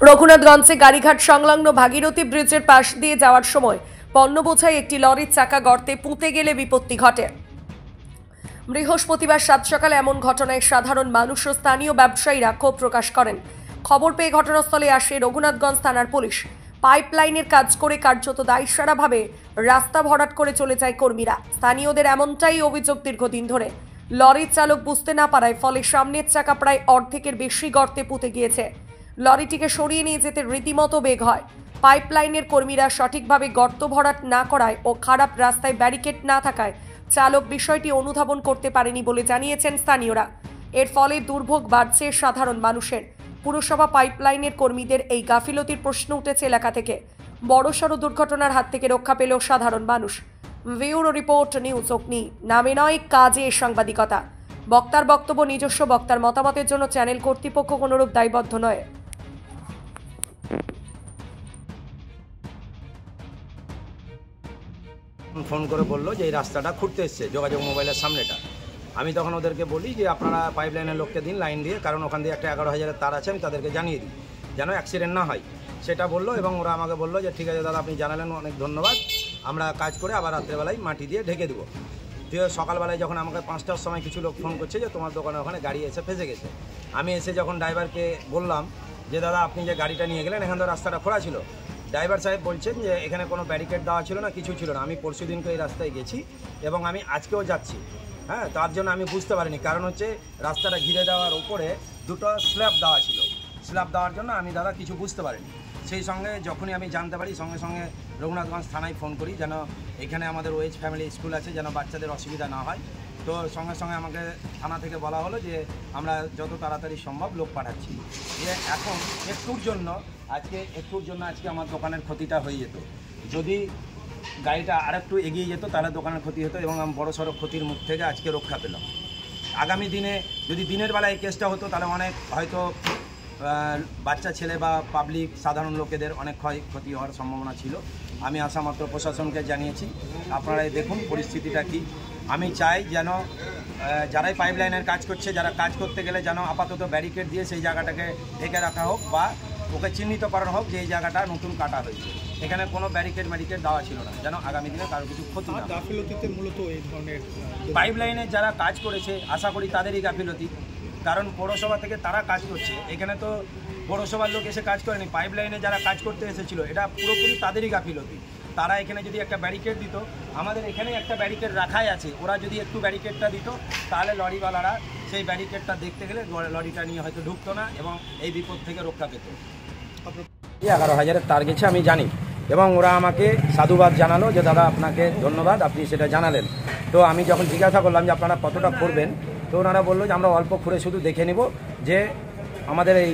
রঘুনাথগঞ্জে গাড়িঘাট সংলগ্ন ভাগীরথী ব্রিজের পাশ দিয়ে যাওয়ার সময় পণ্য বোঝাই একটি লরির চাকা গর্তে পুঁতে গেলে বিপত্তি ঘটে। বৃহস্পতিবার সাত সকালে এমন ঘটনায় সাধারণ মানুষ ও স্থানীয় ব্যবসায়ীরা ক্ষোভ প্রকাশ করেন। খবর পেয়ে ঘটনাস্থলে আসে রঘুনাথগঞ্জ থানার পুলিশ। পাইপলাইনের কাজ করে কার্যত দায়সারাভাবে রাস্তা ভরাট করে চলে যায় কর্মীরা। স্থানীয়দের এমনটাই অভিযোগ দীর্ঘদিন ধরে। লরির চালক বুঝতে না পারায় ফলে সামনের চাকা প্রায় অর্ধেকের বেশি গর্তে পুঁতে গিয়েছে। লরিটিকে সরিয়ে নিয়ে যেতে রীতিমতো বেগ হয়। পাইপলাইনের কর্মীরা সঠিকভাবে গর্ত ভরাট না করায় ও খারাপ রাস্তায় ব্যারিকেড না থাকায় চালক বিষয়টি অনুধাবন করতে পারেনি বলে জানিয়েছেন স্থানীয়রা। এর ফলে দুর্ভোগ বাড়ছে সাধারণ মানুষের। পুরসভা পাইপলাইনের কর্মীদের এই গাফিলতির প্রশ্ন উঠেছে এলাকা থেকে। বড়সড় দুর্ঘটনার হাত থেকে রক্ষা পেল সাধারণ মানুষ। ব্যুরো রিপোর্ট, নিউজ অগ্নি। নামে নয়, কাজে সাংবাদিকতা। বক্তার বক্তব্য নিজস্ব, বক্তার মতামতের জন্য চ্যানেল কর্তৃপক্ষ কোনরূপ দায়বদ্ধ নয়। ফোন করে বললো যে এই রাস্তাটা খুঁড়তে এসছে যোগাযোগ মোবাইলের সামনেটা। আমি তখন ওদেরকে বলি যে আপনারা পাইপলাইনের লোককে দিন লাইন দিয়ে, কারণ ওখান দিয়ে একটা 11,000-এর তার আছে, আমি তাদেরকে জানিয়ে দিই যেন অ্যাক্সিডেন্ট না হয়, সেটা বললো। এবং ওরা আমাকে বললো যে ঠিক আছে দাদা, আপনি জানালেন, অনেক ধন্যবাদ, আমরা কাজ করে আবার রাত্রেবেলায় মাটি দিয়ে ঢেকে দেবো। দিয়ে সকালবেলায় যখন আমাকে 5টার সময় কিছু লোক ফোন করছে যে তোমার দোকানের ওখানে গাড়ি এসে ফেসে গেছে, আমি এসে যখন ড্রাইভারকে বললাম যে দাদা আপনি যে গাড়িটা নিয়ে গেলেন, এখান তো রাস্তাটা খোঁড়া ছিল। ড্রাইভার সাহেব বলছেন যে এখানে কোনো ব্যারিকেড দেওয়া ছিল না, কিছু ছিল না। আমি পরশু দিনকে এই রাস্তায় গেছি এবং আমি আজকেও যাচ্ছি। হ্যাঁ, তার জন্য আমি বুঝতে পারিনি, কারণ হচ্ছে রাস্তাটা ঘিরে দেওয়ার উপরে দুটো স্ল্যাব দেওয়া ছিল। স্ল্যাব দেওয়ার জন্য আমি দাদা কিছু বুঝতে পারিনি। সেই সঙ্গে যখনই আমি জানতে পারি, সঙ্গে সঙ্গে রঘুনাথগঞ্জ থানায় ফোন করি যেন এখানে আমাদের ওয়েজ ফ্যামিলি স্কুল আছে, যেন বাচ্চাদের অসুবিধা না হয়। তো সঙ্গে সঙ্গে আমাকে থানা থেকে বলা হলো যে আমরা যত তাড়াতাড়ি সম্ভব লোক পাঠাচ্ছি। যে এখন একটুর জন্য আজকে আমার দোকানের ক্ষতিটা হয়ে যেত। যদি গাড়িটা আরেকটু এগিয়ে যেত তাহলে দোকানের ক্ষতি হতো এবং আমি বড়সড় ক্ষতির মুখ থেকে আজকে রক্ষা পেলাম। আগামী দিনে যদি দিনের বেলায় এই কেসটা হতো তাহলে অনেক হয়তো বাচ্চা ছেলে বা পাবলিক সাধারণ লোকেদের অনেক ক্ষয়ক্ষতি হওয়ার সম্ভাবনা ছিল। আমি আসামাত্র প্রশাসনকে জানিয়েছি, আপনারাই দেখুন পরিস্থিতিটা কি। আমি চাই যেন যারাই পাইপলাইনের কাজ করছে, যারা কাজ করতে গেলে যেন আপাতত ব্যারিকেড দিয়ে সেই জায়গাটাকে ঢেকে রাখা হোক বা ওকে চিহ্নিত করানো হোক যে এই জায়গাটা নতুন কাটা হয়েছে। এখানে কোনো ব্যারিকেড দেওয়া ছিল না, যেন আগামী দিনে কারো কিছু ক্ষতি না। গাফিলতিতে মূলত এই ধরনের পাইপলাইনে যারা কাজ করেছে আশা করি তাদেরই গাফিলতি, কারণ পৌরসভা থেকে তারা কাজ করছে। এখানে তো পৌরসভার লোক এসে কাজ করেনি, পাইপলাইনে যারা কাজ করতে এসেছিল এটা পুরোপুরি তাদেরই গাফিলতি। তারা এখানে যদি একটা ব্যারিকেড দিত, আমাদের এখানে একটা ব্যারিকেড রাখাই আছে, ওরা যদি একটু ব্যারিকেডটা দিত তাহলে লরিওয়ালারা সেই ব্যারিকেডটা দেখতে গেলে লরিটা নিয়ে হয়তো ঢুকতো না এবং এই বিপদ থেকে রক্ষা পেত। 11,000-এর তার গেছে আমি জানি, এবং ওরা আমাকে সাধুবাদ জানালো যে দাদা আপনাকে ধন্যবাদ, আপনি সেটা জানালেন। তো আমি যখন জিজ্ঞাসা করলাম যে আপনারা কতটা করবেন, তো ওনারা বললো যে আমরা অল্প করে শুধু দেখে নিব যে আমাদের এই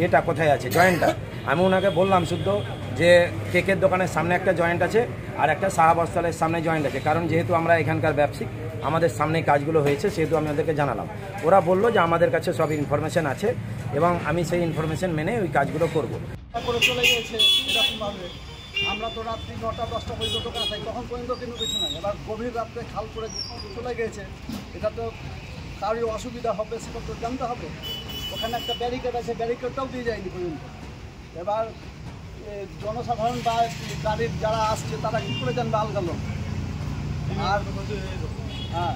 এটা কোথায় আছে, জয়েন্টটা। আমি ওনাকে বললাম শুধু যে কেকের দোকানের সামনে একটা জয়েন্ট আছে আর একটা সাহাবস্থলের সামনে জয়েন্ট আছে, কারণ যেহেতু আমরা এখানকার ব্যবসায়িক, আমাদের সামনে কাজগুলো হয়েছে, সেহেতু আমি ওদেরকে জানালাম। ওরা বললো যে আমাদের কাছে সব ইনফরমেশন আছে এবং আমি সেই ইনফরমেশন মেনে ওই কাজগুলো করব। করে চলে গিয়েছে এরকমভাবে। আমরা তো রাত্রি 9টা-10টা পর্যন্ত দোকানে থাকি, তখন পর্যন্ত কিন্তু কিছু নাই। এবার গভীর রাত্রে খাল করে চলে গিয়েছে, এটা তো কারোর অসুবিধা হবে সেটা তো জানতে হবে। ওখানে একটা ব্যারিকেড আছে, ব্যারিকেডটাও দিয়ে যায়নি পর্যন্ত। এবার জনসাধারণ বা গাড়ির যারা আসছে তারা কী করে জানবে আলগালো। আর হ্যাঁ,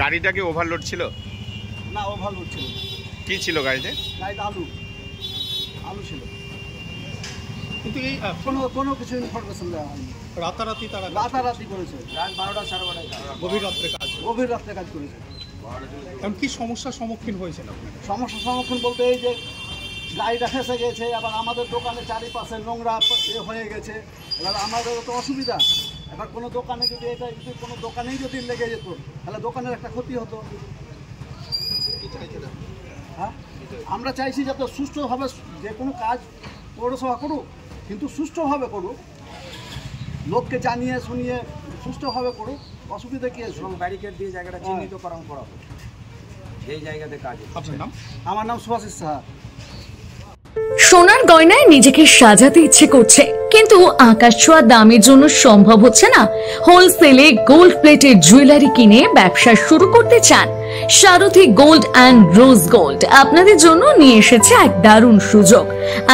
গাড়িটা কি ওভারলোড ছিল? না, ওভারলোড ছিল। কি ছিল গাড়িতে? গাড়িতে আলু ছিল, কিন্তু এই কোনো কিছু ইনফরমেশন দেওয়া হয়নি। রাতারাতি করেছে, রাত 12টা সাড়ে 12টায় গভীর রাত্রে কাজ করেছে। এখন কি সমস্যার সম্মুখীন হয়েছেন আপনি? সমস্যার সম্মুখীন বলতে এই যে গাড়িটা ফেসে গেছে, আবার আমাদের দোকানে চারিপাশে নোংরা হয়ে গেছে, এবার আমাদেরও তো অসুবিধা। এবার কোনো দোকানে যদি এটা কোনো দোকানেই যদি লেগে যেত তাহলে দোকানের একটা ক্ষতি হতো। হ্যাঁ, আমরা চাইছি যাতে সুষ্ঠুভাবে যে কোনো কাজ পৌরসভা করুক, কিন্তু সুষ্ঠুভাবে করুক, লোককে জানিয়ে শুনিয়ে সুষ্ঠুভাবে করুক। অসুবিধা কি আছে? এবং ব্যারিকেড দিয়ে জায়গাটা চিহ্নিতকরণ করা হবে যেই জায়গাতে কাজ। আপনার নাম? আমার নাম সুভাষিস সাহা। সোনার গয়নায় নিজেকে সাজাতে ইচ্ছে করছে, কিন্তু আকাশ ছোঁয়া দামের জন্য সম্ভব হচ্ছে না। হোলসেলে গোল্ড প্লেটেড জুয়েলারি কিনে ব্যবসা শুরু করতে চান? সারথী গোল্ড অ্যান্ড রোজ গোল্ড আপনাদের জন্য নিয়ে এসেছে এক দারুণ সুযোগ।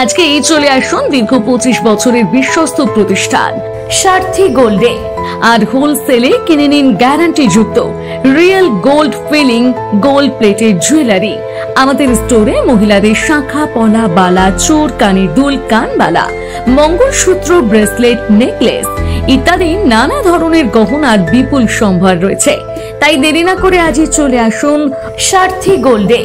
আজকে এই চলে আসুন দীর্ঘ 25 বছরের বিশ্বস্ত প্রতিষ্ঠান সারথী গোল্ডে, আর হোলসেলে কিনে নিন গ্যারান্টি যুক্ত real gold filling gold plated jewellery. আমাদের স্টোরে মহিলাদের শাঁখা, পলা, বালা, চোর, কানের দুল, কানবালা, মঙ্গলসূত্র, ব্রেসলেট, নেকলেস ইত্যাদি নানা ধরনের গহনার বিপুল সম্ভার রয়েছে। তাই দেরি না করে আজই চলে আসুন সারথী গোল্ডে।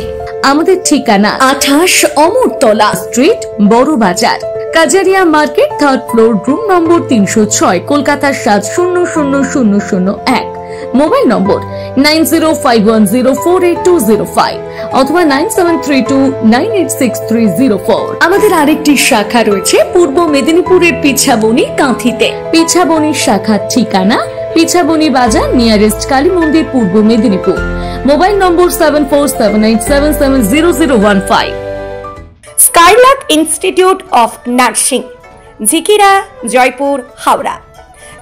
আমাদের ঠিকানা 28 অমরতলা স্ট্রিট, বড় বাজার, Kajaria market, 3rd floor, room number 306, Kolkata 700001। Mobile নম্বর 9051048205 অথবা 9732986304। আমাদের আরেকটি শাখা রয়েছে পূর্ব মেদিনীপুরের পিছাবনি, কাঁথিতে। পিছাবনির শাখার ঠিকানা পিছাবনি বাজার, নিয়ারেস্ট কালী মন্দির, পূর্ব Medinipur. Mobile number 7478770015। Skylark institute of nursing, Jhikira, Jaipur, Howrah.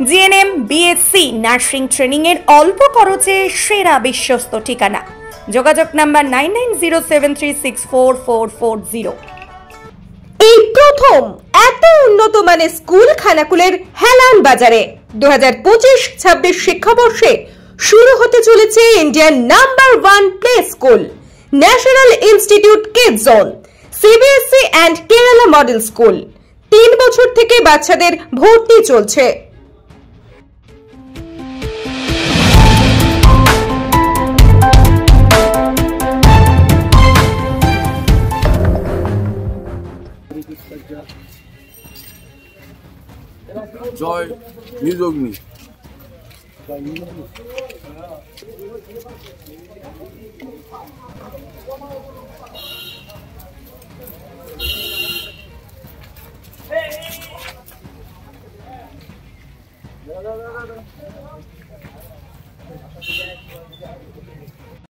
GNM, BSc nursing training এর অল্প খরচে সেরা বিশ্বস্ত ঠিকানা। যোগাযোগ নাম্বার 9907364440। এই প্রথম এত উন্নত মানের স্কুল খানাকুলের হেলান বাজারে 2025-26 শিক্ষাবর্ষে শুরু হতে চলেছে Indian number 1 play school, national institute kids zone, CBSE and Kerala model school. 3 বছর থেকে বাচ্চাদের ভর্তি চলছে। জয় নিউজগ্নি। দাদা